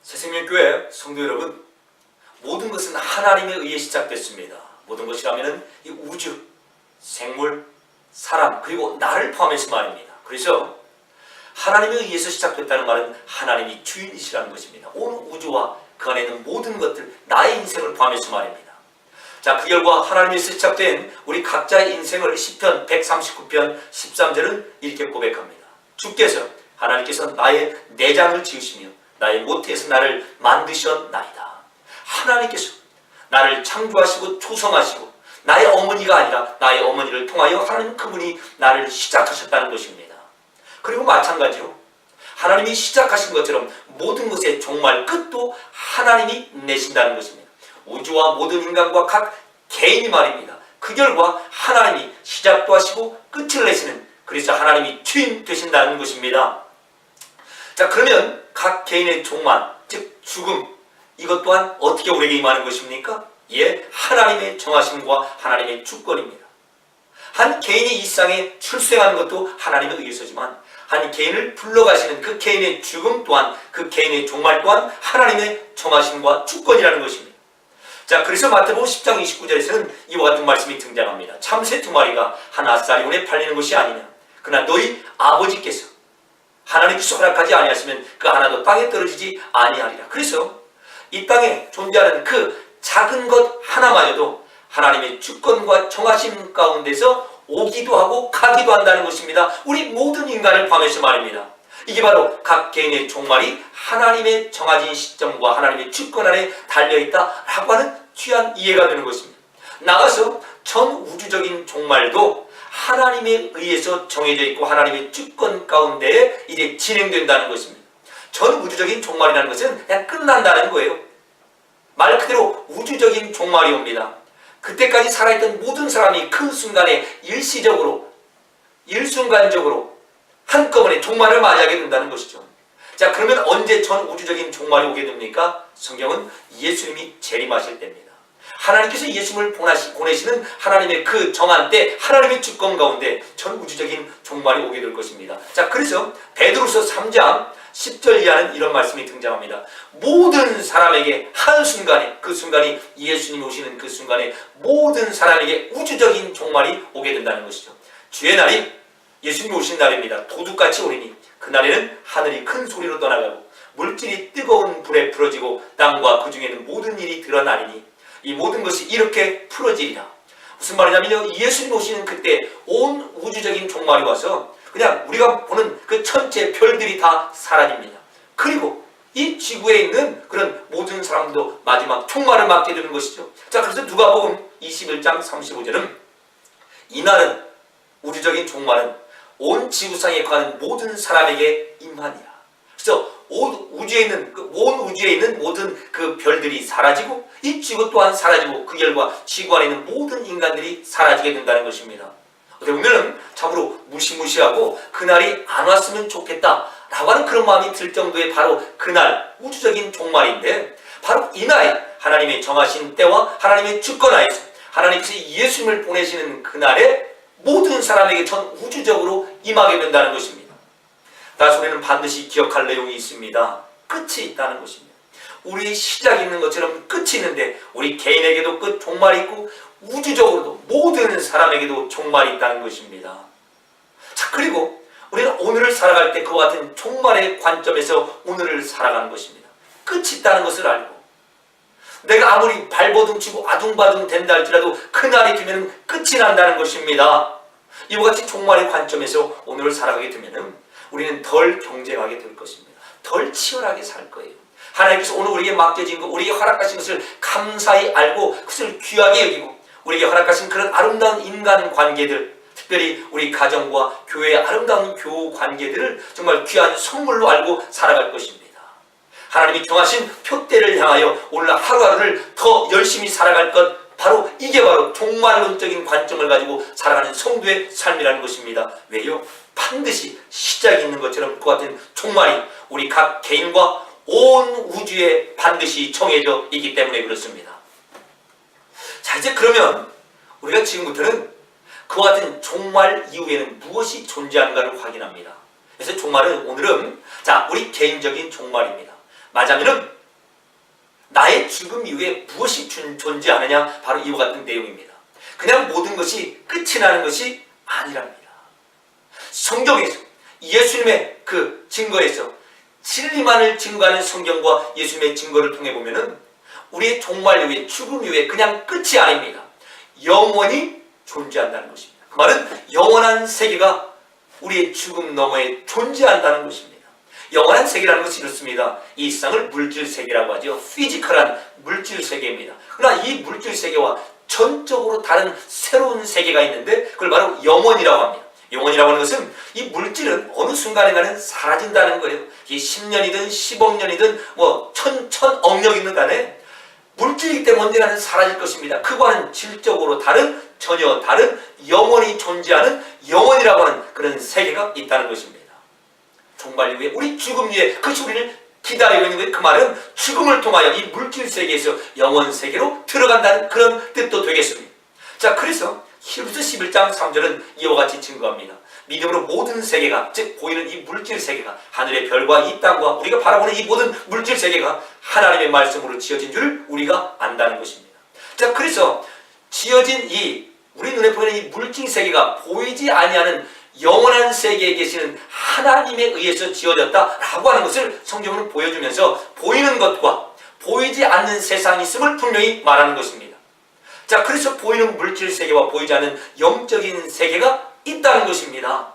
새생명교회 성도 여러분, 모든 것은 하나님에 의해 시작됐습니다. 모든 것이라면 이 우주, 생물, 사람, 그리고 나를 포함해서 말입니다. 그래서 하나님에 의해서 시작됐다는 말은 하나님이 주인이시라는 것입니다. 온 우주와 그 안에 있는 모든 것들, 나의 인생을 포함해서 말입니다. 자, 그 결과 하나님에서 시작된 우리 각자의 인생을 시편 139편 13절은 이렇게 고백합니다. 주께서, 하나님께서 나의 내장을 지으시며 나의 모태에서 나를 만드셨나이다. 하나님께서 나를 창조하시고 조성하시고 나의 어머니가 아니라 나의 어머니를 통하여 하나님 그분이 나를 시작하셨다는 것입니다. 그리고 마찬가지로 하나님이 시작하신 것처럼 모든 것의 종말 끝도 하나님이 내신다는 것입니다. 우주와 모든 인간과 각 개인이 말입니다. 그 결과 하나님이 시작도 하시고 끝을 내시는, 그래서 하나님이 주인 되신다는 것입니다. 자, 그러면 각 개인의 종말, 즉 죽음, 이것 또한 어떻게 우리에게 임하는 것입니까? 예, 하나님의 정하심과 하나님의 주권입니다. 한 개인이 이 세상에 출생하는 것도 하나님에 의해서지만 한 개인을 불러가시는 그 개인의 죽음 또한, 그 개인의 종말 또한 하나님의 정하심과 주권이라는 것입니다. 자, 그래서 마태복음 10장 29절에서는 이와 같은 말씀이 등장합니다. 참새 두 마리가 한 아싸리온에 팔리는 것이 아니냐. 그러나 너희 아버지께서 하나님께서 허락하지 아니하시면 그 하나도 땅에 떨어지지 아니하리라. 그래서 이 땅에 존재하는 그 작은 것 하나마저도 하나님의 주권과 정하심 가운데서 오기도 하고 가기도 한다는 것입니다. 우리 모든 인간을 포함해서 말입니다. 이게 바로 각 개인의 종말이 하나님의 정해진 시점과 하나님의 주권 안에 달려있다라고 하는 귀한 이해가 되는 것입니다. 나가서 전 우주적인 종말도 하나님에 의해서 정해져 있고 하나님의 주권 가운데에 이제 진행된다는 것입니다. 전 우주적인 종말이라는 것은 그냥 끝난다는 거예요. 말 그대로 우주적인 종말이 옵니다. 그때까지 살아있던 모든 사람이 그 순간에 일시적으로, 일순간적으로 한꺼번에 종말을 맞이하게 된다는 것이죠. 자, 그러면 언제 전 우주적인 종말이 오게 됩니까? 성경은 예수님이 재림하실 때입니다. 하나님께서 예수님을 보내시는 하나님의 그 정한 때, 하나님의 주권 가운데 전 우주적인 종말이 오게 될 것입니다. 자, 그래서 베드로서 3장 10절 이하는 이런 말씀이 등장합니다. 모든 사람에게 한순간에, 그 순간이 예수님이 오시는 그 순간에 모든 사람에게 우주적인 종말이 오게 된다는 것이죠. 주의 날이 예수님이 오신 날입니다. 도둑같이 오리니 그날에는 하늘이 큰 소리로 떠나가고 물질이 뜨거운 불에 풀어지고 땅과 그 중에는 모든 일이 드러나리니 이 모든 것이 이렇게 풀어지리라. 무슨 말이냐면요, 예수님 오시는 그때 온 우주적인 종말이 와서 그냥 우리가 보는 그 천체 별들이 다 사라집니다. 그리고 이 지구에 있는 그런 모든 사람도 마지막 종말을 맞게 되는 것이죠. 자, 그래서 누가복음 21장 35절은 이날은, 우주적인 종말은 온 지구상에 거하는 모든 사람에게 임하니라. 그래서 온 우주에 있는 모든 그 별들이 사라지고 이 지구 또한 사라지고 그 결과 지구 안에 있는 모든 인간들이 사라지게 된다는 것입니다. 어떻게 보면 참으로 무시무시하고 그날이 안 왔으면 좋겠다라고 하는 그런 마음이 들 정도의 바로 그날 우주적인 종말인데, 바로 이날 하나님의 정하신 때와 하나님의 주권 하에서 하나님께서 예수님을 보내시는 그날에 모든 사람에게 전 우주적으로 임하게 된다는 것입니다. 따라서 우리는 반드시 기억할 내용이 있습니다. 끝이 있다는 것입니다. 우리의 시작이 있는 것처럼 끝이 있는데 우리 개인에게도 끝, 종말이 있고 우주적으로도 모든 사람에게도 종말이 있다는 것입니다. 자, 그리고 우리는 오늘을 살아갈 때 그와 같은 종말의 관점에서 오늘을 살아가는 것입니다. 끝이 있다는 것을 알고 내가 아무리 발버둥치고 아둥바둥 된다 할지라도 그날이 되면 끝이 난다는 것입니다. 이와 같이 종말의 관점에서 오늘을 살아가게 되면 우리는 덜 경쟁하게 될 것입니다. 덜 치열하게 살 거예요. 하나님께서 오늘 우리에게 맡겨진 것, 우리에게 허락하신 것을 감사히 알고 그것을 귀하게 여기고 우리에게 허락하신 그런 아름다운 인간 관계들, 특별히 우리 가정과 교회의 아름다운 교우 관계들을 정말 귀한 선물로 알고 살아갈 것입니다. 하나님이 정하신 표대를 향하여 오늘 하루하루를 더 열심히 살아갈 것, 바로 이게 바로 종말론적인 관점을 가지고 살아가는 성도의 삶이라는 것입니다. 왜요? 반드시 시작이 있는 것처럼 그 같은 종말이 우리 각 개인과 온 우주에 반드시 정해져 있기 때문에 그렇습니다. 자, 이제 그러면 우리가 지금부터는 그와 같은 종말 이후에는 무엇이 존재하는가를 확인합니다. 그래서 종말은 오늘은, 자, 우리 개인적인 종말입니다. 맞으면은 나의 죽음 이후에 무엇이 존재하느냐? 바로 이와 같은 내용입니다. 그냥 모든 것이 끝이 나는 것이 아니랍니다. 성경에서 예수님의 그 증거에서 진리만을 증거하는 성경과 예수님의 증거를 통해 보면은 우리의 종말 이후에 죽음 이후에 그냥 끝이 아닙니다. 영원히 존재한다는 것입니다. 그 말은 영원한 세계가 우리의 죽음 너머에 존재한다는 것입니다. 영원한 세계라는 것이 이렇습니다. 이 세상을 물질 세계라고 하죠. 피지컬한 물질 세계입니다. 그러나 이 물질 세계와 전적으로 다른 새로운 세계가 있는데 그걸 바로 영원이라고 합니다. 영원이라고 하는 것은 이 물질은 어느 순간에가는 사라진다는 거예요. 이 10년이든 10억 년이든 뭐 천억 년이든 간에 물질이기 때문에 언젠가는 사라질 것입니다. 그거와는 질적으로 다른 전혀 다른 영원히 존재하는 영원이라고 하는 그런 세계가 있다는 것입니다. 종말 이후에 우리 죽음 이후에 그것이 우리를 기다리고 있는 거예요. 그 말은 죽음을 통하여 이 물질 세계에서 영원 세계로 들어간다는 그런 뜻도 되겠습니다. 자, 그래서 히브리서 11장 3절은 이와 같이 증거합니다. 믿음으로 모든 세계가, 즉 보이는 이 물질 세계가, 하늘의 별과 이 땅과 우리가 바라보는 이 모든 물질 세계가 하나님의 말씀으로 지어진 줄을 우리가 안다는 것입니다. 자, 그래서 지어진 이 우리 눈에 보이는 이 물질 세계가 보이지 아니하는 영원한 세계에 계시는 하나님에 의해서 지어졌다라고 하는 것을 성경은 보여주면서 보이는 것과 보이지 않는 세상이 있음을 분명히 말하는 것입니다. 자, 그래서 보이는 물질 세계와 보이지 않는 영적인 세계가 있다는 것입니다.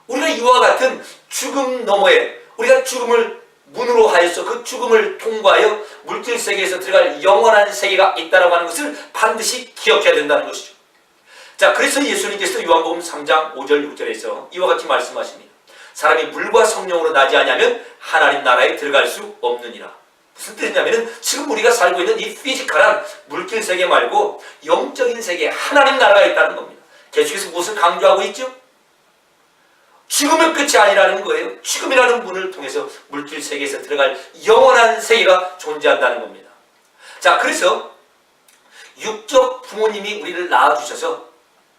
우리가 이와 같은 죽음 너머에 우리가 죽음을 문으로 하여서 그 죽음을 통과하여 물질 세계에서 들어갈 영원한 세계가 있다라고 하는 것을 반드시 기억해야 된다는 것이죠. 자, 그래서 예수님께서 요한복음 3장 5절 6절에서 이와 같이 말씀하십니다. 사람이 물과 성령으로 나지 아니하면 하나님 나라에 들어갈 수 없느니라. 무슨 뜻이냐면은 지금 우리가 살고 있는 이 피지컬한 물질 세계 말고 영적인 세계에 하나님 나라가 있다는 겁니다. 계속해서 무엇을 강조하고 있죠? 죽음의 끝이 아니라는 거예요. 죽음이라는 문을 통해서 물질 세계에서 들어갈 영원한 세계가 존재한다는 겁니다. 자, 그래서 육적 부모님이 우리를 낳아주셔서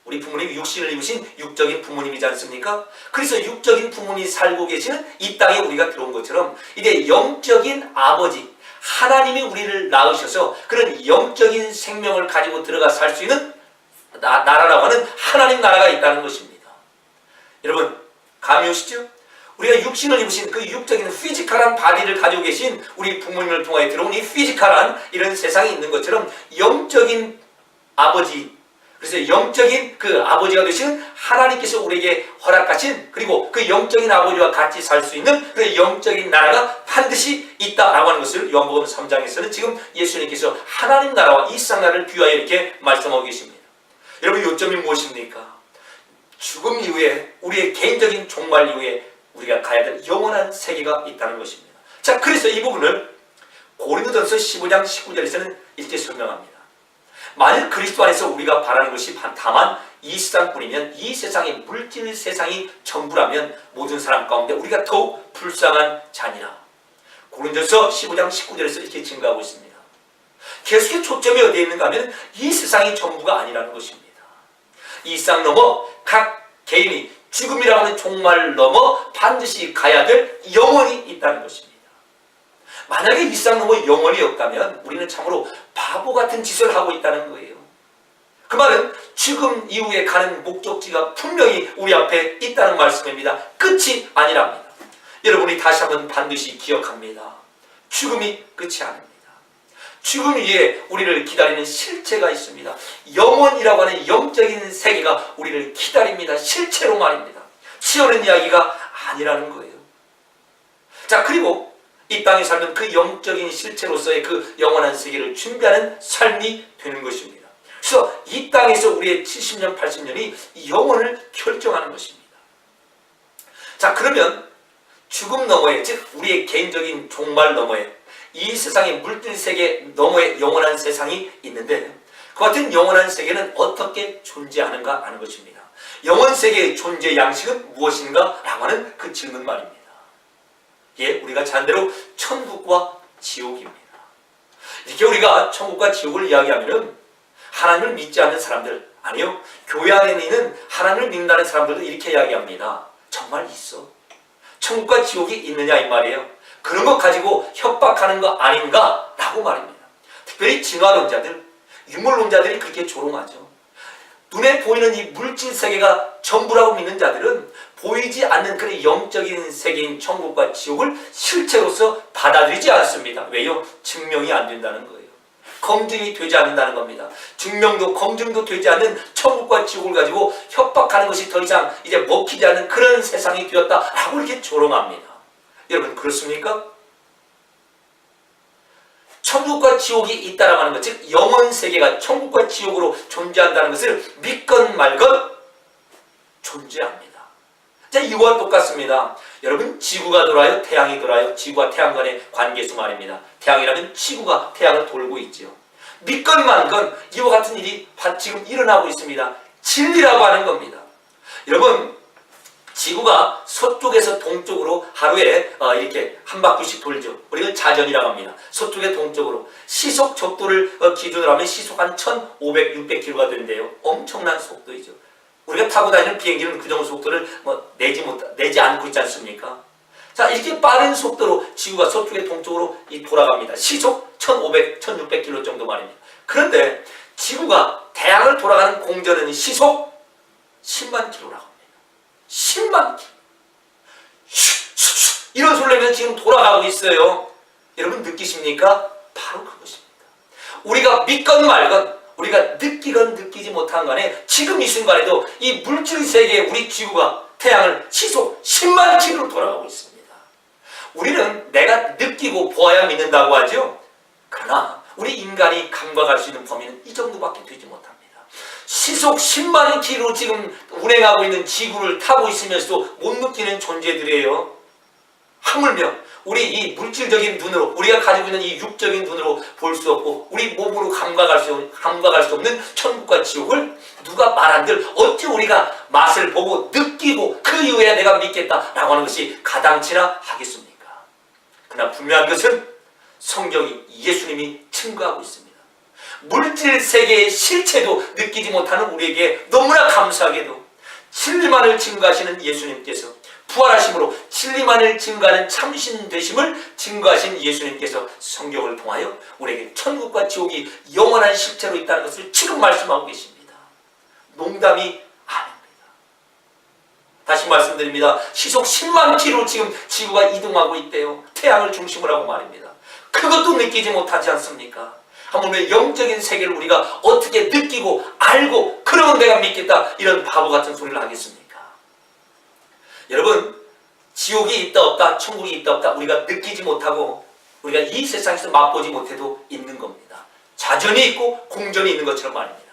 우리 부모님이 육신을 입으신 육적인 부모님이지 않습니까? 그래서 육적인 부모님이 살고 계시는 이 땅에 우리가 들어온 것처럼 이제 영적인 아버지 하나님이 우리를 낳으셔서 그런 영적인 생명을 가지고 들어가 살 수 있는 나라라고 하는 하나님 나라가 있다는 것입니다. 여러분 감이 오시죠? 우리가 육신을 입으신 그 육적인 피지컬한 바디를 가지고 계신 우리 부모님을 통하여 들어온 이 피지컬한 이런 세상이 있는 것처럼 영적인 아버지, 그래서 영적인 그 아버지가 되시는 하나님께서 우리에게 허락하신 그리고 그 영적인 아버지와 같이 살 수 있는 그 영적인 나라가 반드시 있다라고 하는 것을 요한복음 3장에서는 지금 예수님께서 하나님 나라와 이 세상 나라를 비유하여 이렇게 말씀하고 계십니다. 여러분 요점이 무엇입니까? 죽음 이후에 우리의 개인적인 종말 이후에 우리가 가야 될 영원한 세계가 있다는 것입니다. 자, 그래서 이 부분을 고린도전서 15장 19절에서는 이렇게 설명합니다. 만일 그리스도 안에서 우리가 바라는 것이 다만 이 세상뿐이면 이 세상의 물질 세상이 전부라면 모든 사람 가운데 우리가 더욱 불쌍한 자니라. 고린도전서 15장 19절에서 이렇게 증거하고 있습니다. 계속의 초점이 어디에 있는가 하면 이 세상이 전부가 아니라는 것입니다. 이 세상 넘어 각 개인이 죽음이라고 하는 종말을 넘어 반드시 가야 될 영혼이 있다는 것입니다. 만약에 이 세상 넘어 영혼이 없다면 우리는 참으로 바보 같은 짓을 하고 있다는 거예요. 그 말은 죽음 이후에 가는 목적지가 분명히 우리 앞에 있다는 말씀입니다. 끝이 아니랍니다. 여러분이 다시 한번 반드시 기억합니다. 죽음이 끝이 아닙니다. 죽음 위에 우리를 기다리는 실체가 있습니다. 영원이라고 하는 영적인 세계가 우리를 기다립니다. 실체로 말입니다. 치어낸 이야기가 아니라는 거예요. 자, 그리고 이 땅에 살면 그 영적인 실체로서의 그 영원한 세계를 준비하는 삶이 되는 것입니다. 그래서 이 땅에서 우리의 70년, 80년이 영혼을 결정하는 것입니다. 자, 그러면 죽음 너머에, 즉 우리의 개인적인 종말 너머에 이 세상의 물질 세계 너머에 영원한 세상이 있는데 그 같은 영원한 세계는 어떻게 존재하는가 하는 것입니다. 영원 세계의 존재 양식은 무엇인가? 라고 하는 그 질문 말입니다. 예, 우리가 잔대로 천국과 지옥입니다. 이렇게 우리가 천국과 지옥을 이야기하면은 하나님을 믿지 않는 사람들, 아니요, 교회 안에 있는 하나님을 믿는다는 사람들도 이렇게 이야기합니다. 정말 있어? 천국과 지옥이 있느냐 이 말이에요. 그런 것 가지고 협박하는 거 아닌가? 라고 라고 말입니다. 특별히 진화론자들, 유물론자들이 그렇게 조롱하죠. 눈에 보이는 이 물질 세계가 전부라고 믿는 자들은 보이지 않는 그런 영적인 세계인 천국과 지옥을 실체로서 받아들이지 않습니다. 왜요? 증명이 안 된다는 거예요. 검증이 되지 않는다는 겁니다. 증명도 검증도 되지 않는 천국과 지옥을 가지고 협박하는 것이 더 이상 이제 먹히지 않는 그런 세상이 되었다라고 이렇게 조롱합니다. 여러분 그렇습니까? 천국과 지옥이 있다라고 하는 것, 즉 영원 세계가 천국과 지옥으로 존재한다는 것을 믿건 말건 존재합니다. 자, 이와 똑같습니다. 여러분 지구가 돌아요? 태양이 돌아요? 지구와 태양 간의 관계수 말입니다. 태양이라면 지구가 태양을 돌고 있지요. 믿건 말건 이와 같은 일이 지금 일어나고 있습니다. 진리라고 하는 겁니다. 여러분 지구가 서쪽에서 동쪽으로 하루에 이렇게 한 바퀴씩 돌죠. 우리는 자전이라고 합니다. 서쪽에 동쪽으로 시속 속도를 기준으로 하면 시속 한 1500, 600km가 된대요. 엄청난 속도이죠. 우리가 타고 다니는 비행기는 그 정도 속도를 내지 않고 있지 않습니까? 자, 이렇게 빠른 속도로 지구가 서쪽에 동쪽으로 돌아갑니다. 시속 1500, 1600km 정도 말입니다. 그런데 지구가 태양을 돌아가는 공전은 시속 10만 km라고 합니다. 10만 km. 이런 소리를 내면서 지금 돌아가고 있어요. 여러분 느끼십니까? 바로 그것입니다. 우리가 믿건 말건 우리가 느끼건 느끼지 못한 간에 지금 이 순간에도 이 물질 세계에 우리 지구가 태양을 시속 10만 km로 돌아가고 있습니다. 우리는 내가 느끼고 보아야 믿는다고 하죠. 그러나 우리 인간이 감각할 수 있는 범위는 이 정도밖에 되지 못합니다. 시속 10만 km로 지금 운행하고 있는 지구를 타고 있으면서도 못 느끼는 존재들이에요. 하물며 우리 이 물질적인 눈으로 우리가 가지고 있는 이 육적인 눈으로 볼 수 없고 우리 몸으로 감각할 수 없는 천국과 지옥을 누가 말한들 어찌 우리가 맛을 보고 느끼고 그 이후에 내가 믿겠다라고 하는 것이 가당치나 하겠습니까? 그러나 분명한 것은 성경이 예수님이 증거하고 있습니다. 물질 세계의 실체도 느끼지 못하는 우리에게 너무나 감사하게도 진리만을 증거하시는 예수님께서 부활하심으로 진리만을 증거하는 참신 되심을 증거하신 예수님께서 성경을 통하여 우리에게 천국과 지옥이 영원한 실체로 있다는 것을 지금 말씀하고 계십니다. 농담이 아닙니다. 다시 말씀드립니다. 시속 10만 km로 지금 지구가 이동하고 있대요. 태양을 중심으로 하고 말입니다. 그것도 느끼지 못하지 않습니까? 하물며 영적인 세계를 우리가 어떻게 느끼고 알고 그러면 내가 믿겠다 이런 바보 같은 소리를 하겠습니까? 여러분 지옥이 있다 없다 천국이 있다 없다 우리가 느끼지 못하고 우리가 이 세상에서 맛보지 못해도 있는 겁니다. 자전이 있고 공전이 있는 것처럼 말입니다.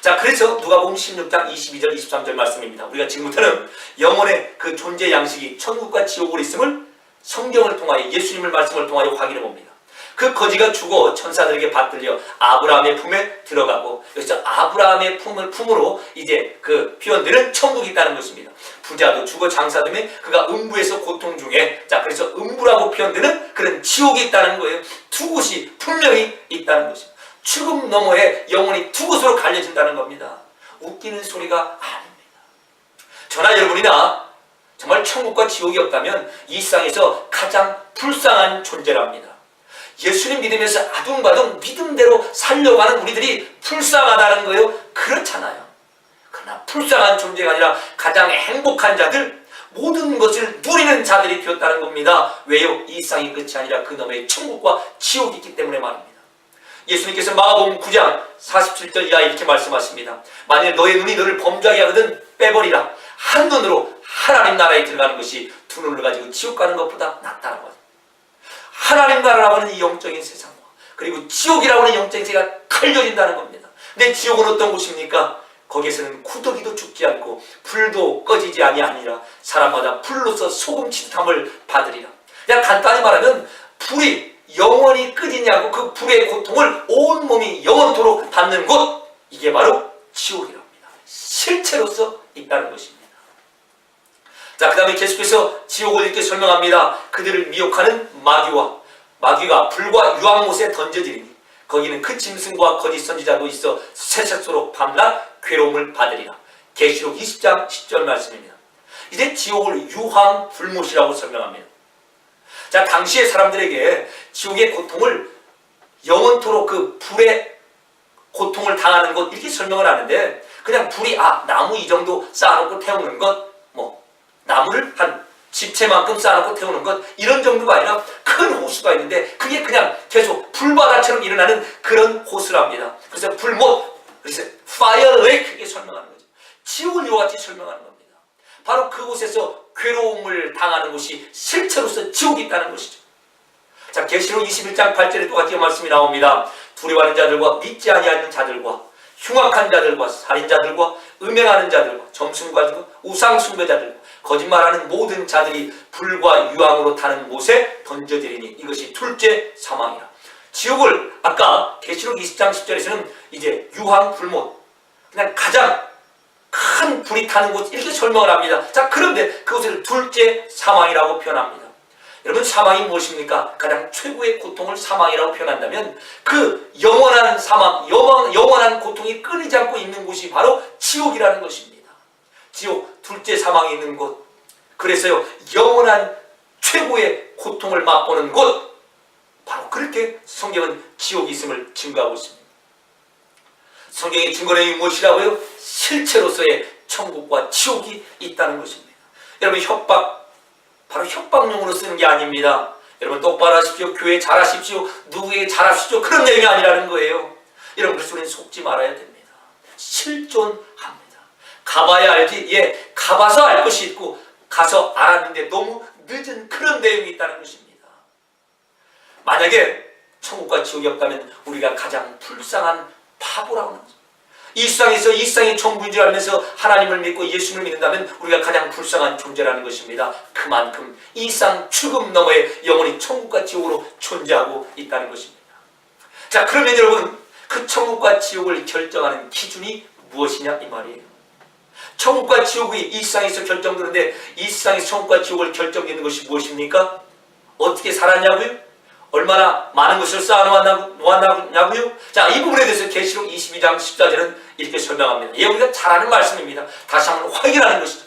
자, 그래서 누가복음 16장 22절 23절 말씀입니다. 우리가 지금부터는 영혼의 그 존재 양식이 천국과 지옥으로 있음을 성경을 통하여 예수님의 말씀을 통하여 확인해 봅니다. 그 거지가 죽어 천사들에게 받들려 아브라함의 품에 들어가고 여기서 아브라함의 품으로 이제 그 표현되는 천국이 있다는 것입니다. 부자도 죽어 장사되면 그가 음부에서 고통 중에 자 그래서 음부라고 표현되는 그런 지옥이 있다는 거예요. 두 곳이 분명히 있다는 것입니다. 죽음 너머에 영혼이 두 곳으로 갈려진다는 겁니다. 웃기는 소리가 아닙니다. 저나 여러분이나 정말 천국과 지옥이 없다면 이 세상에서 가장 불쌍한 존재랍니다. 예수님 믿으면서 아둥바둥 믿음대로 살려가는 우리들이 불쌍하다는 거예요? 그렇잖아요. 그러나 불쌍한 존재가 아니라 가장 행복한 자들, 모든 것을 누리는 자들이 되었다는 겁니다. 왜요? 이 세상이 끝이 아니라 그 너머에 천국과 지옥이 있기 때문에 말입니다. 예수님께서 마가복음 9장 47절 이하에 이렇게 말씀하십니다. 만일 너의 눈이 너를 범죄하게 하거든 빼버리라. 한 눈으로 하나님 나라에 들어가는 것이 두 눈을 가지고 지옥 가는 것보다 낫다라고 하죠. 하나님 나라라고 하는 이 영적인 세상과 그리고 지옥이라고 하는 영적인 세계가 갈려진다는 겁니다. 근데 지옥은 어떤 곳입니까? 거기에서는 구더기도 죽지 않고 불도 꺼지지 아니하니라. 사람마다 불로서 소금 치듯함을 받으리라. 그냥 간단히 말하면 불이 영원히 끄지냐고 그 불의 고통을 온몸이 영원토록 받는 곳, 이게 바로 지옥이랍니다. 실체로서 있다는 것입니다. 자, 그 다음에 계속해서 지옥을 이렇게 설명합니다. 그들을 미혹하는 마귀가 불과 유황못에 던져지리니 거기는 그 짐승과 거짓 선지자도 있어 새색소로 밤낮 괴로움을 받으리라. 계시록 20장 10절 말씀입니다. 이제 지옥을 유황불못이라고 설명합니다. 자, 당시의 사람들에게 지옥의 고통을 영원토록 그 불의 고통을 당하는 것 이렇게 설명을 하는데, 그냥 불이 나무 이 정도 쌓아놓고 태우는 것, 뭐 나무를 한 집채만큼 쌓아놓고 태우는 것 이런 정도가 아니라 큰 호수가 있는데 그게 그냥 계속 불바다처럼 일어나는 그런 호수랍니다. 그래서 불못, 그래서 fire lake 이렇게 설명하는 거죠. 지옥을 이와 같이 설명하는 겁니다. 바로 그곳에서 괴로움을 당하는 곳이 실체로서 지옥이 있다는 것이죠. 자, 계시록 21장 8절에 똑같이 말씀이 나옵니다. 두려워하는 자들과 믿지 아니하는 자들과 흉악한 자들과 살인자들과 음행하는 자들과 점순과들과 우상숭배자들과 거짓말하는 모든 자들이 불과 유황으로 타는 못에 던져지리니 이것이 둘째 사망이라. 지옥을 아까 계시록 20장 10절에서는 이제 유황 불못, 그냥 가장 큰 불이 타는 곳 이렇게 설명을 합니다. 자, 그런데 그것을 둘째 사망이라고 표현합니다. 여러분, 사망이 무엇입니까? 가장 최고의 고통을 사망이라고 표현한다면 그 영원한 사망, 영원한 고통이 끊이지 않고 있는 곳이 바로 지옥이라는 것입니다. 지옥, 둘째 사망이 있는 곳. 그래서요, 영원한 최고의 고통을 맛보는 곳. 바로 그렇게 성경은 지옥이 있음을 증거하고 있습니다. 성경의 증거는 무엇이라고요? 실체로서의 천국과 지옥이 있다는 것입니다. 여러분, 바로 협박용으로 쓰는 게 아닙니다. 여러분, 똑바로 하십시오. 교회 잘하십시오. 누구에게 잘하십시오. 그런 내용이 아니라는 거예요. 여러분, 그래서 우리는 속지 말아야 됩니다. 실존합니다. 가봐야 알지. 가봐서 알 것이 있고 가서 알았는데 너무 늦은 그런 내용이 있다는 것입니다. 만약에 천국과 지옥이 없다면 우리가 가장 불쌍한 바보라고 하는 거죠. 이 세상에서 이 세상의 전부인 줄 알면서 하나님을 믿고 예수님을 믿는다면 우리가 가장 불쌍한 존재라는 것입니다. 그만큼 이 세상 죽음 너머에 영원히 천국과 지옥으로 존재하고 있다는 것입니다. 자, 그러면 여러분, 그 천국과 지옥을 결정하는 기준이 무엇이냐 이 말이에요. 천국과 지옥이 이 세상에서 결정되는데 이 세상에서 천국과 지옥을 결정짓는 것이 무엇입니까? 어떻게 살았냐고요? 얼마나 많은 것을 쌓아놓았냐고요? 자, 이 부분에 대해서 계시록 22장 14절은 이렇게 설명합니다. 우리가 잘 아는 말씀입니다. 다시 한번 확인하는 것이죠.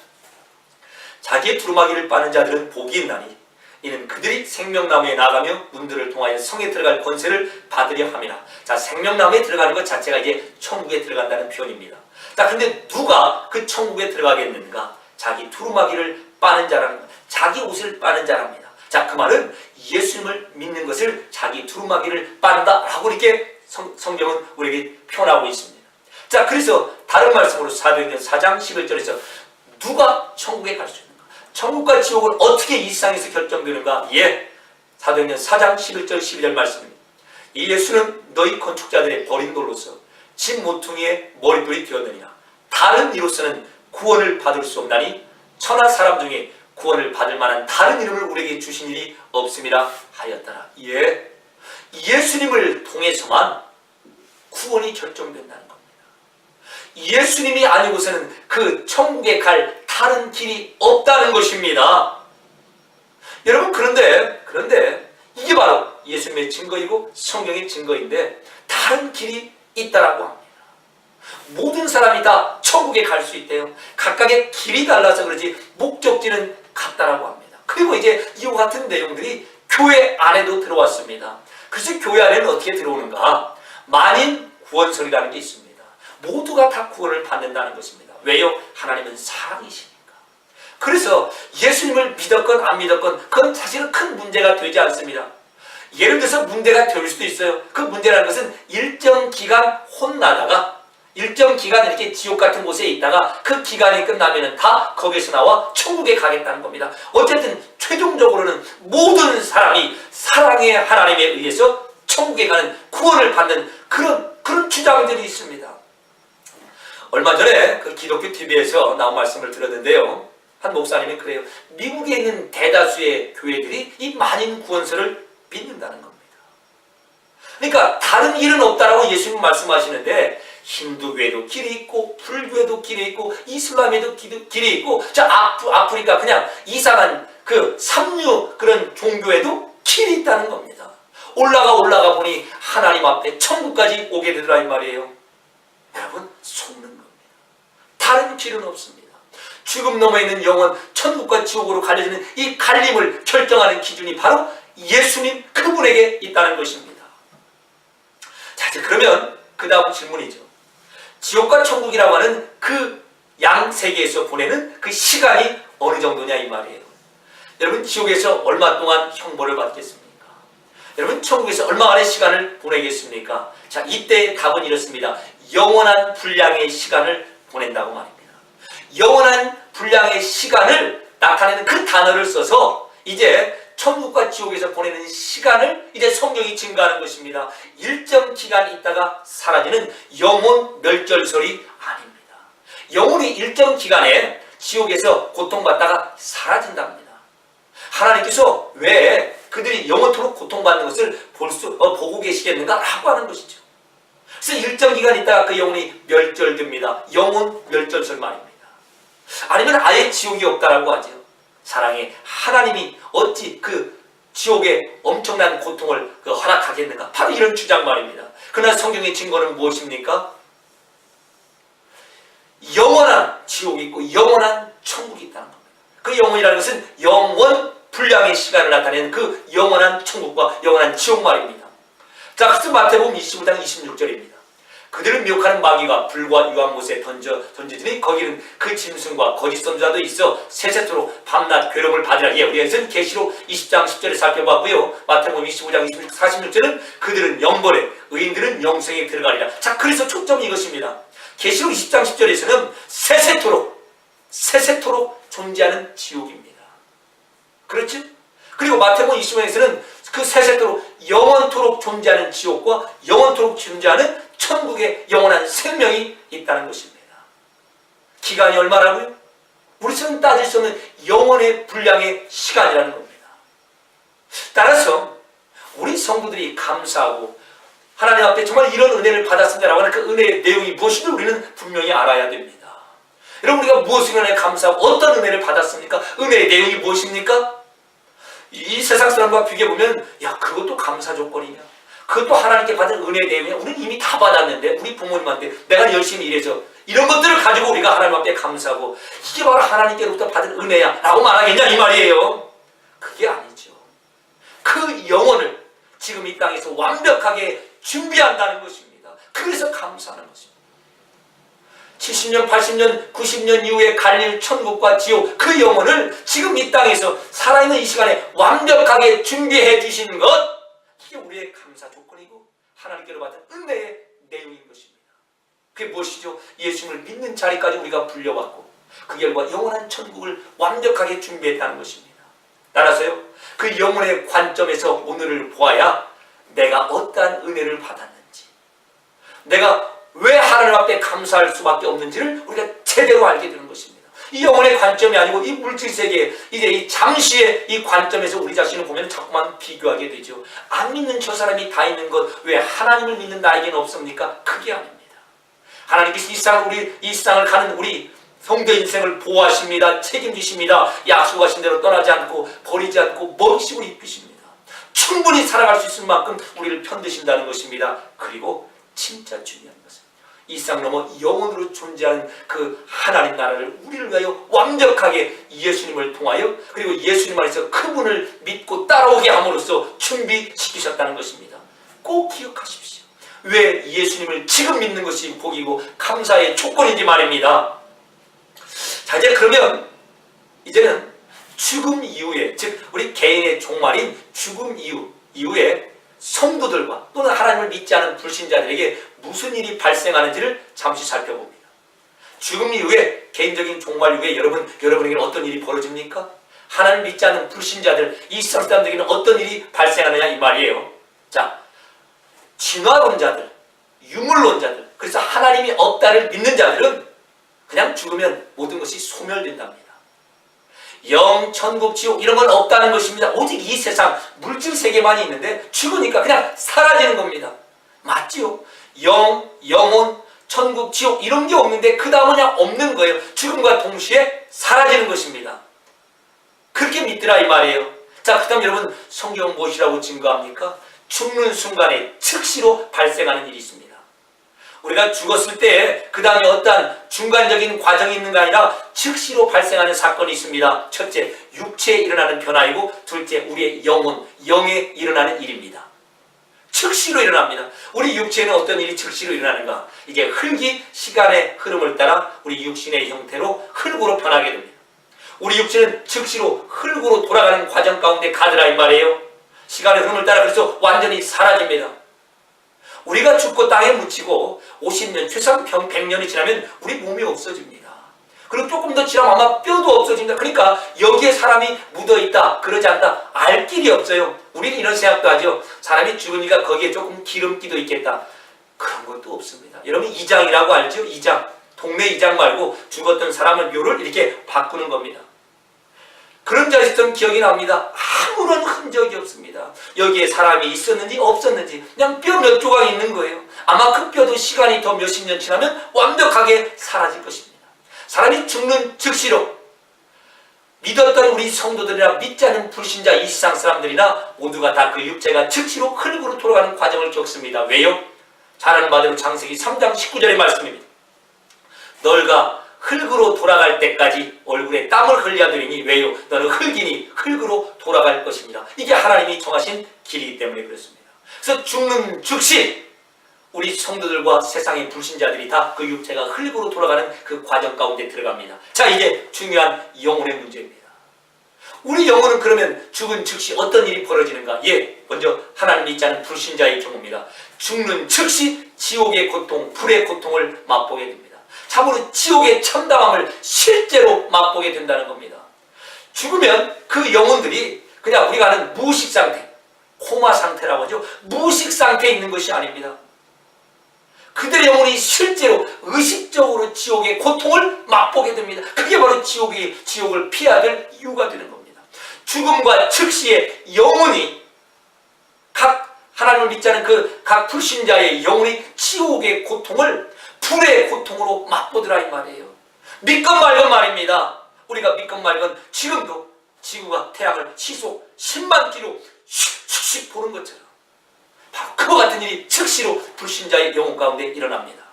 자기의 두루마기를 빠는 자들은 복이 있나니 이는 그들이 생명나무에 나가며 문들을 통하여 성에 들어갈 권세를 받으려 함이라. 자, 생명나무에 들어가는 것 자체가 이제 천국에 들어간다는 표현입니다. 자, 근데 누가 그 천국에 들어가겠는가? 자기 두루마기를 빠는 자라는 것, 자기 옷을 빠는 자랍니다. 자, 그 말은 예수님을 믿는 것을 자기 두루마기를 빤다라고 이렇게 성경은 우리에게 표현하고 있습니다. 자, 그래서 다른 말씀으로 사도행전 4장 11절에서 누가 천국에 갈 수 있는가? 천국과 지옥은 어떻게 이 세상에서 결정되는가? 사도행전 4장 11절 12절 말씀입니다. 이 예수는 너희 건축자들의 버린 돌로서 집 모퉁이의 머릿돌이 되었느니라. 다른 이로서는 구원을 받을 수 없나니 천하 사람 중에 구원을 받을 만한 다른 이름을 우리에게 주신 일이 없음이라 하였더라. 예수님을 통해서만 구원이 결정된다는 겁니다. 예수님이 아니고서는 그 천국에 갈 다른 길이 없다는 것입니다. 여러분, 그런데 이게 바로 예수님의 증거이고 성경의 증거인데 다른 길이 있다라고 합니다. 모든 사람이 다 천국에 갈 수 있대요. 각각의 길이 달라서 그러지 목적지는 같다라고 합니다. 그리고 이제 이와 같은 내용들이 교회 안에도 들어왔습니다. 그래서 교회 안에는 어떻게 들어오는가? 만인 구원설이라는 게 있습니다. 모두가 다 구원을 받는다는 것입니다. 왜요? 하나님은 사랑이시니까. 그래서 예수님을 믿었건 안 믿었건 그건 사실은 큰 문제가 되지 않습니다. 예를 들어서 문제가 될 수도 있어요. 그 문제라는 것은 일정 기간 혼나다가 일정 기간 이렇게 지옥 같은 곳에 있다가 그 기간이 끝나면은 다 거기서 나와 천국에 가겠다는 겁니다. 어쨌든 최종적으로는 모든 사람이 사랑의 하나님에 의해서 천국에 가는 구원을 받는 그런 주장들이 있습니다. 얼마 전에 그 기독교 TV에서 나온 말씀을 들었는데요. 한 목사님이 그래요. 미국에 있는 대다수의 교회들이 이 만인 구원설을 믿는다는 겁니다. 그러니까 다른 길은 없다라고 예수님 말씀하시는데 힌두교에도 길이 있고 불교에도 길이 있고 이슬람에도 길이 있고 자 아프리카 그냥 이상한 그 삼류 그런 종교에도 길이 있다는 겁니다. 올라가 보니 하나님 앞에 천국까지 오게 되더라 이 말이에요. 여러분, 속는 겁니다. 다른 길은 없습니다. 죽음 너머에 있는 영혼, 천국과 지옥으로 갈려지는 이 갈림을 결정하는 기준이 바로 예수님 그분에게 있다는 것입니다. 이제 그러면 그 다음 질문이죠. 지옥과 천국이라고 하는 그 양세계에서 보내는 그 시간이 어느 정도냐 이 말이에요. 여러분, 지옥에서 얼마 동안 형벌을 받겠습니까? 여러분, 천국에서 얼마만의 시간을 보내겠습니까? 자, 이때의 답은 이렇습니다. 영원한 분량의 시간을 보낸다고 말입니다. 영원한 분량의 시간을 나타내는 그 단어를 써서 이제 천국과 지옥에서 보내는 시간을 이제 성경이 증가하는 것입니다. 일정 기간 있다가 사라지는 영혼 멸절설이 아닙니다. 영혼이 일정 기간에 지옥에서 고통받다가 사라진답니다. 하나님께서 왜 그들이 영원토록 고통받는 것을 보고 계시겠는가? 라고 하는 것이죠. 그래서 일정 기간 있다가 그 영혼이 멸절됩니다. 영혼 멸절설 말입니다. 아니면 아예 지옥이 없다라고 하죠. 사랑의 하나님이 어찌 그 지옥에 엄청난 고통을 허락하겠는가? 바로 이런 주장 말입니다. 그러나 성경의 증거는 무엇입니까? 영원한 지옥이 있고 영원한 천국이 있다는 겁니다. 그 영혼이라는 것은 영원 분량의 시간을 나타내는 그 영원한 천국과 영원한 지옥 말입니다. 자, 그래서 마태복음 25장 26절입니다. 그들을 미혹하는 마귀가 불과 유황못에 던지더니 거기는 그 짐승과 거짓 선지자도 있어 세세토록 밤낮 괴로움을 받으라. 예, 우리가 이것은 계시록 20장 10절에 살펴봤고요. 마태복음 25장 46절은 그들은 영벌에 의인들은 영생에 들어가리라. 자, 그래서 초점이 이것입니다. 계시록 20장 10절에서는 세세토록 존재하는 지옥입니다. 그렇죠? 그리고 마태복음 25장에서는 그 세세토록 영원토록 존재하는 지옥과 영원토록 존재하는 천국의 영원한 생명이 있다는 것입니다. 기간이 얼마라고요? 우리처럼 따질 수 없는 영원의 분량의 시간이라는 겁니다. 따라서 우리 성도들이 감사하고 하나님 앞에 정말 이런 은혜를 받았습니다라고 하는 그 은혜의 내용이 무엇인지 우리는 분명히 알아야 됩니다. 여러분, 우리가 무엇을 은혜에 감사하고 어떤 은혜를 받았습니까? 은혜의 내용이 무엇입니까? 이 세상 사람과 비교해보면 야, 그것도 감사 조건이냐? 그것도 하나님께 받은 은혜의 내용이냐? 우리는 이미 다 받았는데 우리 부모님한테 내가 열심히 일해서 이런 것들을 가지고 우리가 하나님 앞에 감사하고 이게 바로 하나님께로부터 받은 은혜야 라고 말하겠냐 이 말이에요. 그게 아니죠. 그 영혼을 지금 이 땅에서 완벽하게 준비한다는 것입니다. 그래서 감사하는 것입니다. 70년, 80년, 90년 이후에 갈릴 천국과 지옥 그 영혼을 지금 이 땅에서 살아있는 이 시간에 완벽하게 준비해 주시는 것, 이게 우리의 감사 조건이고 하나님께로 받은 은혜의 내용인 것입니다. 그게 무엇이죠? 예수님을 믿는 자리까지 우리가 불려왔고 그 결과 영원한 천국을 완벽하게 준비했다는 것입니다. 따라서요, 그 영혼의 관점에서 오늘을 보아야 내가 어떠한 은혜를 받았는지, 내가 왜 하나님 앞에 감사할 수밖에 없는지를 우리가 제대로 알게 되는 것입니다. 이 영혼의 관점이 아니고 이 물질세계 이제 이 잠시의 이 관점에서 우리 자신을 보면 자꾸만 비교하게 되죠. 안 믿는 저 사람이 다 있는 것 왜 하나님을 믿는 나에게는 없습니까? 그게 아닙니다. 하나님께서 이 세상을 가는 우리 성도 인생을 보호하십니다. 책임지십니다. 약속하신 대로 떠나지 않고 버리지 않고 먹이시고 입히십니다. 충분히 살아갈 수 있을 만큼 우리를 편드신다는 것입니다. 그리고 진짜 중요한 것은 이 세상 넘어 영원으로 존재하는 그 하나님 나라를 우리를 위하여 완벽하게 예수님을 통하여 그리고 예수님 안에서 그분을 믿고 따라오게 함으로써 준비시키셨다는 것입니다. 꼭 기억하십시오. 왜 예수님을 지금 믿는 것이 복이고 감사의 조건인지 말입니다. 자, 이제 그러면 이제는 죽음 이후에, 즉 우리 개인의 종말인 죽음 이후에 성도들과 또는 하나님을 믿지 않은 불신자들에게 무슨 일이 발생하는지를 잠시 살펴봅니다. 죽음 이후에, 개인적인 종말 이후에 여러분에게는 어떤 일이 벌어집니까? 하나님 믿지 않는 불신자들, 이 세상 사람들에게는 어떤 일이 발생하느냐 이 말이에요. 자, 진화론자들, 유물론자들, 그래서 하나님이 없다를 믿는 자들은 그냥 죽으면 모든 것이 소멸된답니다. 영, 천국, 지옥 이런 건 없다는 것입니다. 오직 이 세상 물질 세계만이 있는데 죽으니까 그냥 사라지는 겁니다. 맞지요? 영, 영혼, 천국, 지옥 이런 게 없는데 그 다음은 그냥 없는 거예요. 죽음과 동시에 사라지는 것입니다. 그렇게 믿더라 이 말이에요. 자, 그 다음 여러분, 성경은 무엇이라고 증거합니까? 죽는 순간에 즉시로 발생하는 일이 있습니다. 우리가 죽었을 때 그 다음에 어떠한 중간적인 과정이 있는 게 아니라 즉시로 발생하는 사건이 있습니다. 첫째, 육체에 일어나는 변화이고 둘째, 우리의 영혼, 영에 일어나는 일입니다. 즉시로 일어납니다. 우리 육체는 어떤 일이 즉시로 일어나는가? 이제 흙이 시간의 흐름을 따라 우리 육신의 형태로 흙으로 변하게 됩니다. 우리 육체는 즉시로 흙으로 돌아가는 과정 가운데 가더라 이 말이에요. 시간의 흐름을 따라 그래서 완전히 사라집니다. 우리가 죽고 땅에 묻히고 50년, 최소한 100년이 지나면 우리 몸이 없어집니다. 그리고 조금 더 지나면 아마 뼈도 없어집니다. 그러니까 여기에 사람이 묻어있다, 그러지 않다, 알 길이 없어요. 우리는 이런 생각도 하죠. 사람이 죽으니까 거기에 조금 기름기도 있겠다. 그런 것도 없습니다. 여러분 이장이라고 알죠? 이장. 동네 이장 말고 죽었던 사람의 묘를 이렇게 바꾸는 겁니다. 그런 자리에 있었던 기억이 납니다. 아무런 흔적이 없습니다. 여기에 사람이 있었는지 없었는지 그냥 뼈 몇 조각이 있는 거예요. 아마 그 뼈도 시간이 더 몇십 년 지나면 완벽하게 사라질 것입니다. 사람이 죽는 즉시로 믿었던 우리 성도들이나 믿지 않는 불신자 이 세상 사람들이나 모두가 다 그 육체가 즉시로 흙으로 돌아가는 과정을 겪습니다. 왜요? 잘 아는 바대로 창세기 3장 19절의 말씀입니다. 너희가 흙으로 돌아갈 때까지 얼굴에 땀을 흘려드리니 왜요? 너는 흙이니 흙으로 돌아갈 것입니다. 이게 하나님이 정하신 길이기 때문에 그렇습니다. 그래서 죽는 즉시 우리 성도들과 세상의 불신자들이 다 그 육체가 흙으로 돌아가는 그 과정 가운데 들어갑니다. 자, 이제 중요한 영혼의 문제입니다. 우리 영혼은 그러면 죽은 즉시 어떤 일이 벌어지는가? 예, 먼저 하나님 믿지 않는 불신자의 경우입니다. 죽는 즉시 지옥의 고통, 불의 고통을 맛보게 됩니다. 참으로 지옥의 참담함을 실제로 맛보게 된다는 겁니다. 죽으면 그 영혼들이 그냥 우리가 아는 무식 상태, 코마 상태라고 하죠. 무식 상태에 있는 것이 아닙니다. 그들의 영혼이 실제로 의식적으로 지옥의 고통을 맛보게 됩니다. 그게 바로 지옥을 피해야 될 이유가 되는 겁니다. 죽음과 즉시의 영혼이 각 하나님을 믿지 않은 그 각 불신자의 영혼이 지옥의 고통을 불의 고통으로 맛보더라 이 말이에요. 믿건 말건 말입니다. 우리가 믿건 말건 지금도 지구가 태양을 시속 10만 킬로 슉슉슉 보는 것처럼 바로 그와 같은 일이 즉시로 불신자의 영혼 가운데 일어납니다.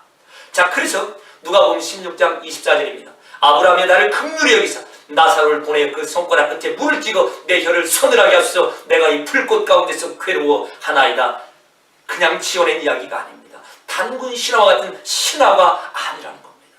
자, 그래서 누가복음 16장 24절입니다. 아브라함의 나를 긍휼히 여기사 나사로를 보내 그 손가락 끝에 물을 찍어 내 혀를 서늘하게 하소서. 내가 이 불꽃 가운데서 괴로워하나이다. 그냥 지어낸 이야기가 아닙니다. 단군 신화와 같은 신화가 아니라는 겁니다.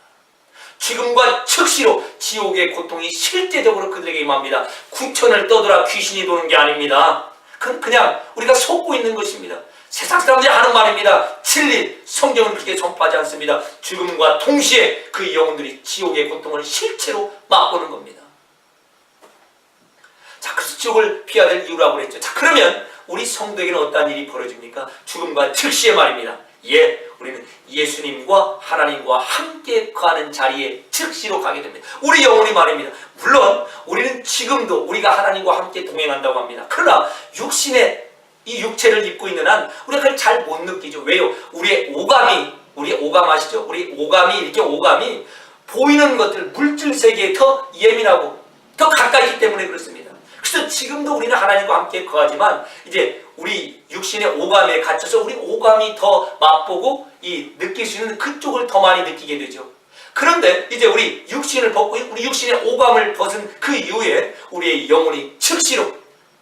지금과 즉시로 지옥의 고통이 실제적으로 그들에게 임합니다. 구천을 떠돌아 귀신이 도는 게 아닙니다. 그냥 우리가 속고 있는 것입니다. 세상 사람들이 하는 말입니다. 진리, 성경은 그렇게 선포하지 않습니다. 죽음과 동시에 그 영혼들이 지옥의 고통을 실제로 맛보는 겁니다. 자, 그래서 지옥을 피해야 될 이유라고 그랬죠. 자, 그러면 우리 성도에게는 어떤 일이 벌어집니까? 죽음과 즉시의 말입니다. 예, 우리는 예수님과 하나님과 함께 거하는 자리에 즉시로 가게 됩니다. 우리 영혼이 말입니다. 물론 우리는 지금도 우리가 하나님과 함께 동행한다고 합니다. 그러나 이 육체를 입고 있는 한 우리가 그걸 잘 못 느끼죠. 왜요? 우리 오감 아시죠? 우리 오감이 보이는 것들, 물질 세계에 더 예민하고 더 가까이 있기 때문에 그렇습니다. 그래서 지금도 우리는 하나님과 함께 거하지만 이제 우리 육신의 오감에 갇혀서 우리 오감이 더 맛보고 느낄 수 있는 그쪽을 더 많이 느끼게 되죠. 그런데 이제 우리 육신을 벗고 우리 육신의 오감을 벗은 그 이후에 우리의 영혼이 즉시로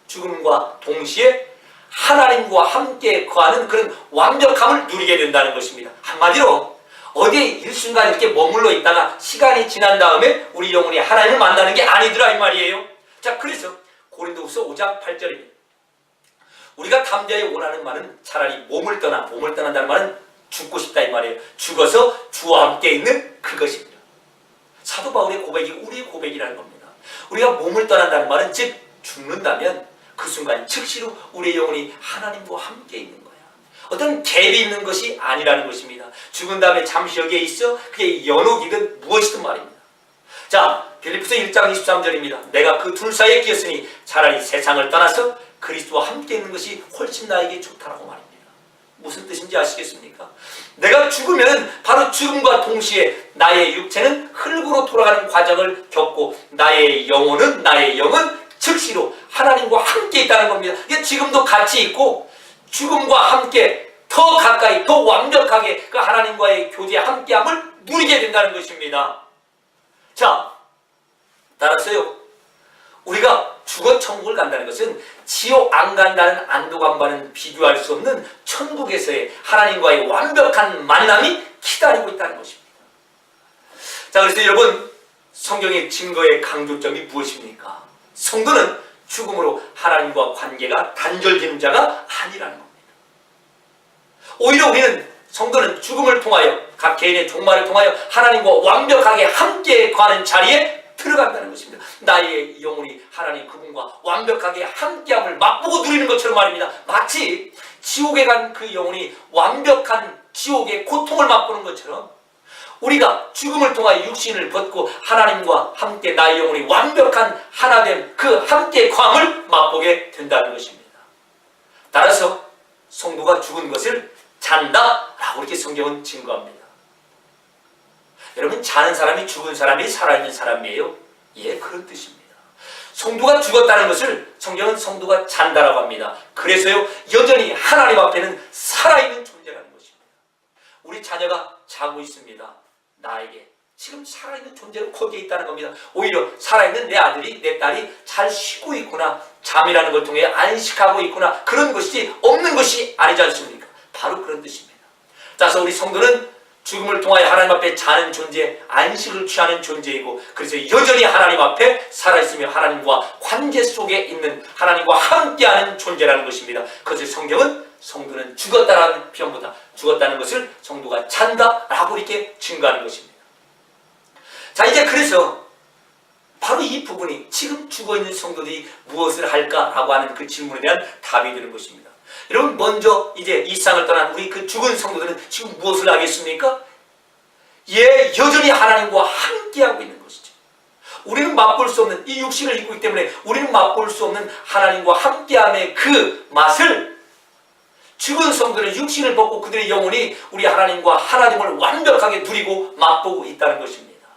죽음과 동시에 하나님과 함께 거하는 그런 완벽함을 누리게 된다는 것입니다. 한마디로 어디에 일순간 이렇게 머물러 있다가 시간이 지난 다음에 우리 영혼이 하나님을 만나는 게 아니더라 이 말이에요. 자, 그래서 고린도후서 5장 8절입니다. 우리가 담대하게 원하는 말은 차라리 몸을 떠난다는 말은 죽고 싶다 이 말이에요. 죽어서 주와 함께 있는 그것입니다. 사도 바울의 고백이 우리의 고백이라는 겁니다. 우리가 몸을 떠난다는 말은 즉 죽는다면 그 순간 즉시로 우리의 영혼이 하나님과 함께 있는 거야. 어떤 갭이 있는 것이 아니라는 것입니다. 죽은 다음에 잠시 여기에 있어 그게 연옥이든 무엇이든 말입니다. 자, 빌립보서 1장 23절입니다. 내가 그 둘 사이에 끼었으니 차라리 세상을 떠나서 그리스도와 함께 있는 것이 훨씬 나에게 좋다라고 말입니다. 무슨 뜻인지 아시겠습니까? 내가 죽으면 바로 죽음과 동시에 나의 육체는 흙으로 돌아가는 과정을 겪고 나의 영은 즉시로 하나님과 함께 있다는 겁니다. 이게 지금도 같이 있고 죽음과 함께 더 가까이 더 완벽하게 그 하나님과의 교제 함께함을 누리게 된다는 것입니다. 자, 따라서요, 우리가 죽어 천국을 간다는 것은 지옥 안 간다는 안도감과는 비교할 수 없는 천국에서의 하나님과의 완벽한 만남이 기다리고 있다는 것입니다. 자, 그래서 여러분, 성경의 증거의 강조점이 무엇입니까? 성도는 죽음으로 하나님과 관계가 단절되는 자가 아니라는 겁니다. 오히려 우리는 성도는 죽음을 통하여 각 개인의 종말을 통하여 하나님과 완벽하게 함께 가는 자리에 들어간다는 것입니다. 나의 영혼이 하나님 그분과 완벽하게 함께함을 맛보고 누리는 것처럼 말입니다. 마치 지옥에 간 그 영혼이 완벽한 지옥의 고통을 맛보는 것처럼 우리가 죽음을 통하여 육신을 벗고 하나님과 함께 나의 영혼이 완벽한 하나됨, 그 함께 광을 맛보게 된다는 것입니다. 따라서 성도가 죽은 것을 잔다라고 이렇게 성경은 증거합니다. 여러분, 자는 사람이 죽은 사람이 살아있는 사람이에요? 예, 그런 뜻입니다. 성도가 죽었다는 것을 성경은 성도가 잔다라고 합니다. 그래서요, 여전히 하나님 앞에는 살아있는 존재라는 것입니다. 우리 자녀가 자고 있습니다. 나에게 지금 살아있는 존재로 거기에 있다는 겁니다. 오히려 살아있는 내 아들이, 내 딸이 잘 쉬고 있구나, 잠이라는 걸 통해 안식하고 있구나, 그런 것이 없는 것이 아니지 않습니까? 바로 그런 뜻입니다. 따라서 우리 성도는 죽음을 통하여 하나님 앞에 자는 존재, 안식을 취하는 존재이고, 그래서 여전히 하나님 앞에 살아있으며 하나님과 관계 속에 있는, 하나님과 함께하는 존재라는 것입니다. 그래서 성경은 성도는 죽었다라는 표현보다 죽었다는 것을 성도가 잔다라고 이렇게 증거하는 것입니다. 자, 이제 그래서 바로 이 부분이 지금 죽어있는 성도들이 무엇을 할까라고 하는 그 질문에 대한 답이 되는 것입니다. 여러분, 먼저 이제 이 세상을 떠난 우리 그 죽은 성도들은 지금 무엇을 하겠습니까? 예, 여전히 하나님과 함께하고 있는 것이죠. 우리는 맛볼 수 없는, 이 육신을 입고 있기 때문에 우리는 맛볼 수 없는 하나님과 함께함의 그 맛을 죽은 성도들은 육신을 벗고 그들의 영혼이 우리 하나님과 하나님을 완벽하게 누리고 맛보고 있다는 것입니다.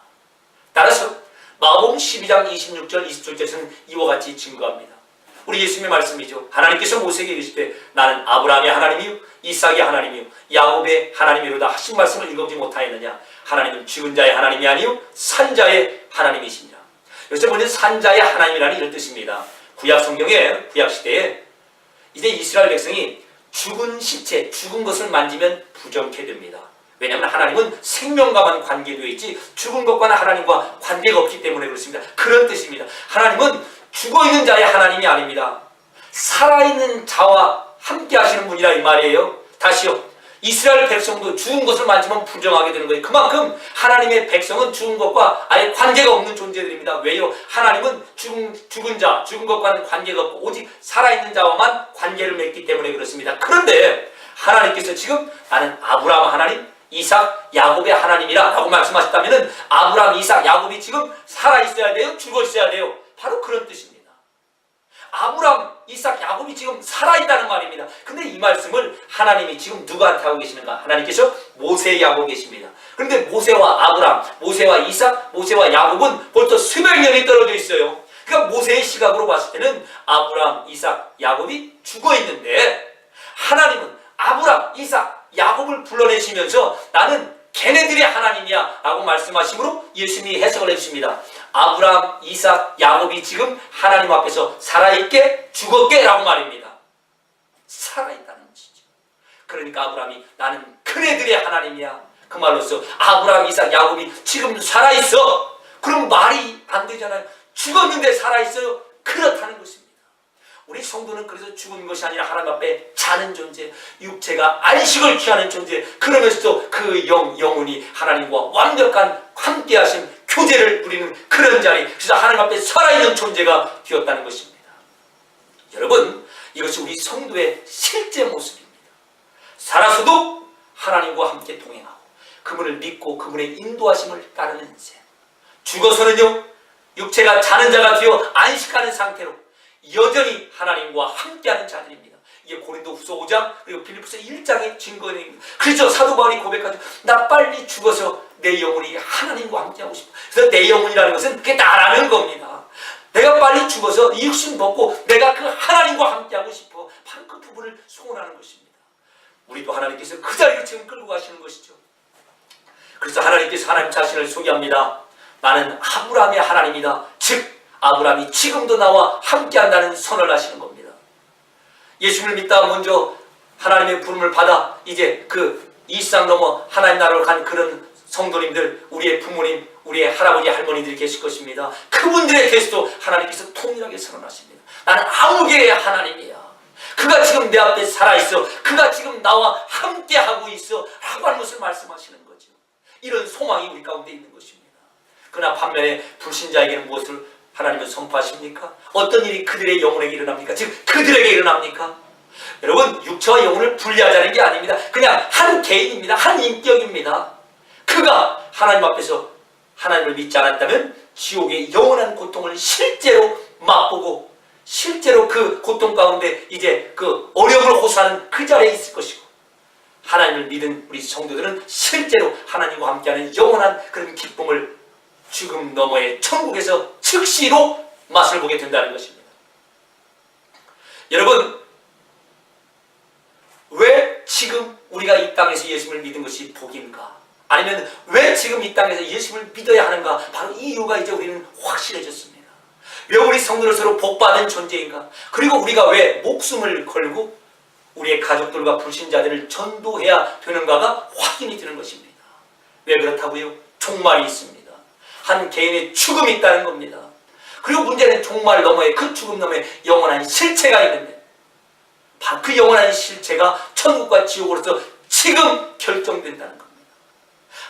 따라서 마가복음 12장 26절 27절에서는 이와 같이 증거합니다. 우리 예수님의 말씀이죠. 하나님께서 모세에게 이르시되 나는 아브라함의 하나님이요 이삭의 하나님이요 야곱의 하나님이로다 하신 말씀을 읽지 못하였느냐. 하나님은 죽은 자의 하나님이 아니요 산 자의 하나님이시니라. 여기서 보면 산 자의 하나님이라는 이런 뜻입니다. 구약 성경에, 구약 시대에 이제 이스라엘 백성이 죽은 시체, 죽은 것을 만지면 부정케 됩니다. 왜냐하면 하나님은 생명과만 관계되어 있지 죽은 것과는 하나님과 관계가 없기 때문에 그렇습니다. 그런 뜻입니다. 하나님은 죽어있는 자의 하나님이 아닙니다. 살아있는 자와 함께 하시는 분이라 이 말이에요. 다시요, 이스라엘 백성도 죽은 것을 만지면 부정하게 되는 거예요. 그만큼 하나님의 백성은 죽은 것과 아예 관계가 없는 존재들입니다. 왜요? 하나님은 죽은 자, 죽은 것과는 관계가 없고 오직 살아있는 자와만 관계를 맺기 때문에 그렇습니다. 그런데 하나님께서 지금 나는 아브라함 하나님, 이삭, 야곱의 하나님이라 라고 말씀하셨다면 아브라함, 이삭, 야곱이 지금 살아있어야 돼요? 죽어있어야 돼요? 바로 그런 뜻입니다. 아브라함, 이삭, 야곱이 지금 살아있다는 말입니다. 근데 이 말씀을 하나님이 지금 누구한테 하고 계시는가? 하나님께서 모세에게 하고 계십니다. 그런데 모세와 아브라함, 모세와 이삭, 모세와 야곱은 벌써 수백 년이 떨어져 있어요. 그러니까 모세의 시각으로 봤을 때는 아브라함, 이삭, 야곱이 죽어있는데 하나님은 아브라함, 이삭, 야곱을 불러내시면서 나는 걔네들의 하나님이야 라고 말씀하심으로 예수님이 해석을 해주십니다. 아브라함, 이삭, 야곱이 지금 하나님 앞에서 살아있게 죽었게 라고 말입니다. 살아있다는 것이죠. 그러니까 아브라함이 나는 그네들의 하나님이야. 그 말로써 아브라함, 이삭, 야곱이 지금 살아있어. 그럼 말이 안 되잖아요. 죽었는데 살아있어요. 그렇다는 것입니다. 우리 성도는 그래서 죽은 것이 아니라 하나님 앞에 자는 존재, 육체가 안식을 취하는 존재, 그러면서도 그 영혼이 하나님과 완벽한 함께하신 교제를 누리는 그런 자리, 그래서 하나님 앞에 살아있는 존재가 되었다는 것입니다. 여러분, 이것이 우리 성도의 실제 모습입니다. 살아서도 하나님과 함께 동행하고 그분을 믿고 그분의 인도하심을 따르는 인생, 죽어서는요 육체가 자는 자가 되어 안식하는 상태로 여전히 하나님과 함께하는 자들입니다. 이게 고린도후서 5장 그리고 빌립보서 1장의 증거입니다. 그렇죠. 사도 바울이 고백하죠. 나 빨리 죽어서 내 영혼이 하나님과 함께하고 싶어. 그래서 내 영혼이라는 것은 그게 나라는 겁니다. 내가 빨리 죽어서 이 육신 벗고 내가 그 하나님과 함께하고 싶어. 바로 그 부분을 소원하는 것입니다. 우리도 하나님께서 그 자리를 지금 끌고 가시는 것이죠. 그래서 하나님께서 하나님 자신을 소개합니다. 나는 아브라함의 하나님이다. 즉 아브라함이 지금도 나와 함께한다는 선언을 하시는 겁니다. 예수를 믿다가 먼저 하나님의 부름을 받아 이제 그 이상 넘어 하나님 나라로 간 그런 성도님들, 우리의 부모님, 우리의 할아버지 할머니들이 계실 것입니다. 그분들에 대해서도 하나님께서 통일하게 선언하십니다. 나는 아무개의 하나님이야. 그가 지금 내 앞에 살아있어. 그가 지금 나와 함께하고 있어. 라고 하는 것을 말씀하시는 거죠. 이런 소망이 우리 가운데 있는 것입니다. 그러나 반면에 불신자에게는 무엇을 하나님은 선포하십니까? 어떤 일이 그들의 영혼에게 일어납니까? 즉 그들에게 일어납니까? 여러분, 육체와 영혼을 분리하자는 게 아닙니다. 그냥 한 개인입니다. 한 인격입니다. 그가 하나님 앞에서 하나님을 믿지 않았다면 지옥의 영원한 고통을 실제로 맛보고 실제로 그 고통 가운데 이제 그 어려움을 호소하는 그 자리에 있을 것이고, 하나님을 믿은 우리 성도들은 실제로 하나님과 함께하는 영원한 그런 기쁨을 죽음 너머의 천국에서 즉시로 맛을 보게 된다는 것입니다. 여러분, 왜 지금 우리가 이 땅에서 예수를 믿은 것이 복인가? 아니면 왜 지금 이 땅에서 예수를 믿어야 하는가? 바로 이 이유가 이제 우리는 확실해졌습니다. 왜 우리 성도를 서로 복받은 존재인가? 그리고 우리가 왜 목숨을 걸고 우리의 가족들과 불신자들을 전도해야 되는가가 확인이 되는 것입니다. 왜 그렇다고요? 종말이 있습니다. 한 개인의 죽음이 있다는 겁니다. 그리고 문제는 종말 너머에, 그 죽음 너머에 영원한 실체가 있는데, 바로 그 영원한 실체가 천국과 지옥으로서 지금 결정된다는 겁니다.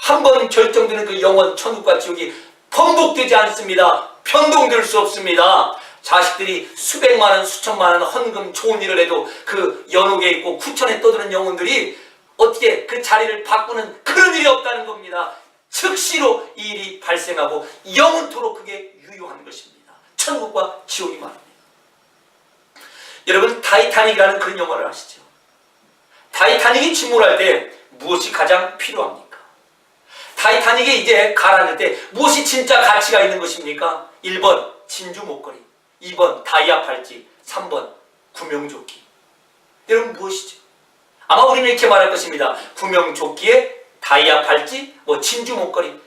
한번 결정되는 그 영원 천국과 지옥이 번복되지 않습니다. 변동될 수 없습니다. 자식들이 수백만 원, 수천만 원 헌금 좋은 일을 해도 그 연옥에 있고 구천에 떠드는 영혼들이 어떻게 그 자리를 바꾸는 그런 일이 없다는 겁니다. 즉시로 이 일이 발생하고 영원토록 그게 유효한 것입니다. 천국과 지옥이 말합니다. 여러분, 타이타닉이라는 그런 영화를 아시죠? 타이타닉이 침몰할 때 무엇이 가장 필요합니까? 타이타닉이 이제 가라앉을 때 무엇이 진짜 가치가 있는 것입니까? 1번 진주 목걸이, 2번 다이아 팔찌, 3번 구명조끼. 여러분, 무엇이죠? 아마 우리는 이렇게 말할 것입니다. 구명조끼에 다이아 팔찌, 진주 목걸이.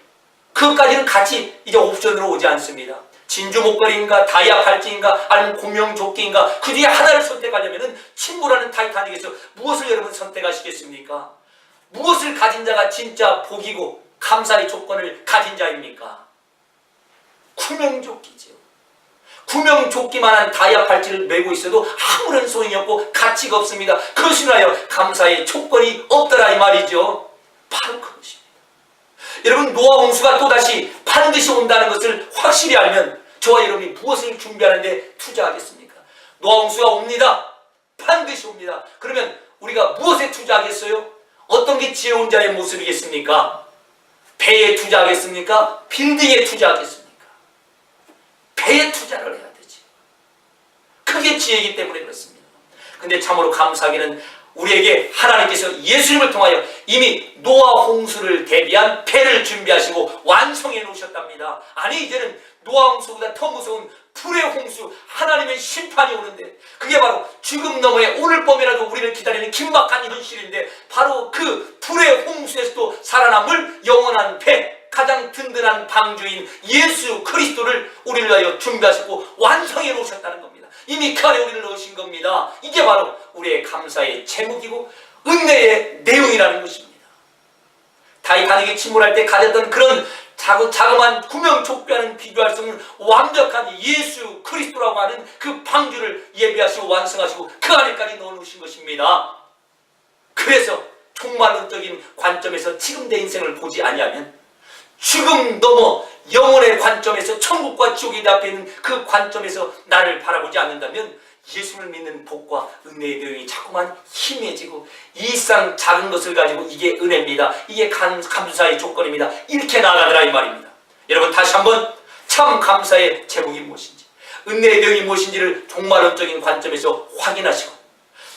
그것까지는 같이 이제 옵션으로 오지 않습니다. 진주 목걸이인가, 다이아 팔찌인가, 아니면 구명조끼인가, 그 중에 하나를 선택하려면 침몰하는 타이타닉에서 무엇을 여러분 선택하시겠습니까? 무엇을 가진 자가 진짜 복이고 감사의 조건을 가진 자입니까? 구명조끼죠. 구명조끼만한 다이아 팔찌를 메고 있어도 아무런 소용이 없고 가치가 없습니다. 그것으로 하여 감사의 조건이 없더라 이 말이죠. 바로 그것입니다. 여러분, 노아 홍수가 또다시 반드시 온다는 것을 확실히 알면 저와 여러분이 무엇을 준비하는데 투자하겠습니까? 노아 홍수가 옵니다. 반드시 옵니다. 그러면 우리가 무엇에 투자하겠어요? 어떤 게 지혜로운 자의 모습이겠습니까? 배에 투자하겠습니까? 빌딩에 투자하겠습니까? 배에 투자를 해야 되지. 그게 지혜이기 때문에 그렇습니다. 근데 참으로 감사하기는 우리에게 하나님께서 예수님을 통하여 이미 노아 홍수를 대비한 배를 준비하시고 완성해 놓으셨답니다. 아니, 이제는 노아 홍수보다 더 무서운 불의 홍수, 하나님의 심판이 오는데, 그게 바로 죽음 너머에 오늘 밤이라도 우리를 기다리는 긴박한 현실인데, 바로 그 불의 홍수에서도 살아남을 영원한 배, 가장 든든한 방주인 예수 그리스도를 우리를 위하여 준비하셨고 완성해 놓으셨다는 겁니다. 이미 그 안에 우리를 넣으신 겁니다. 이게 바로 우리의 감사의 제목이고 은혜의 내용이라는 것입니다. 타이타닉이 침몰할 때 가졌던 그런 자그마한 구명조끼와는 비교할 수 없는 완벽한 예수 그리스도라고 하는 그 방주를 예비하시고 완성하시고 그 안에까지 넣어놓으신 것입니다. 그래서 종말론적인 관점에서 지금 내 인생을 보지 아니하면, 죽음 넘어 영혼의 관점에서, 천국과 지옥이 앞에 있는 그 관점에서 나를 바라보지 않는다면 예수를 믿는 복과 은혜의 내용이 자꾸만 희미해지고, 일상 작은 것을 가지고 이게 은혜입니다, 이게 감사의 조건입니다, 이렇게 나아가더라 이 말입니다. 여러분, 다시 한번 참 감사의 제목이 무엇인지, 은혜의 내용이 무엇인지를 종말론적인 관점에서 확인하시고,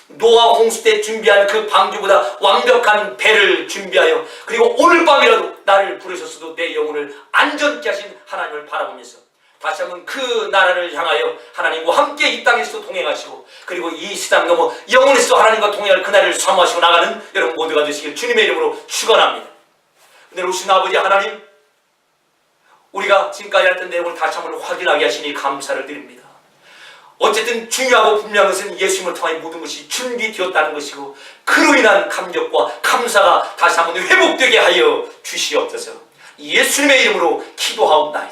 노아 홍수 때 준비한 그 방주보다 완벽한 배를 준비하여, 그리고 오늘 밤이라도 나를 부르셨어도 내 영혼을 안전케 하신 하나님을 바라보면서 다시 한번 그 나라를 향하여 하나님과 함께 이 땅에서도 동행하시고, 그리고 이 세상 넘어 영원에서도 하나님과 동행할 그날을 사모하시고 나가는 여러분 모두가 되시길 주님의 이름으로 축원합니다. 은혜로우신 아버지 하나님, 우리가 지금까지 했던 내용을 다시 한번 확인하게 하시니 감사를 드립니다. 어쨌든 중요하고 분명한 것은 예수님을 통해 모든 것이 준비되었다는 것이고 그로 인한 감격과 감사가 다시 한번 회복되게 하여 주시옵소서. 예수님의 이름으로 기도하옵나이다.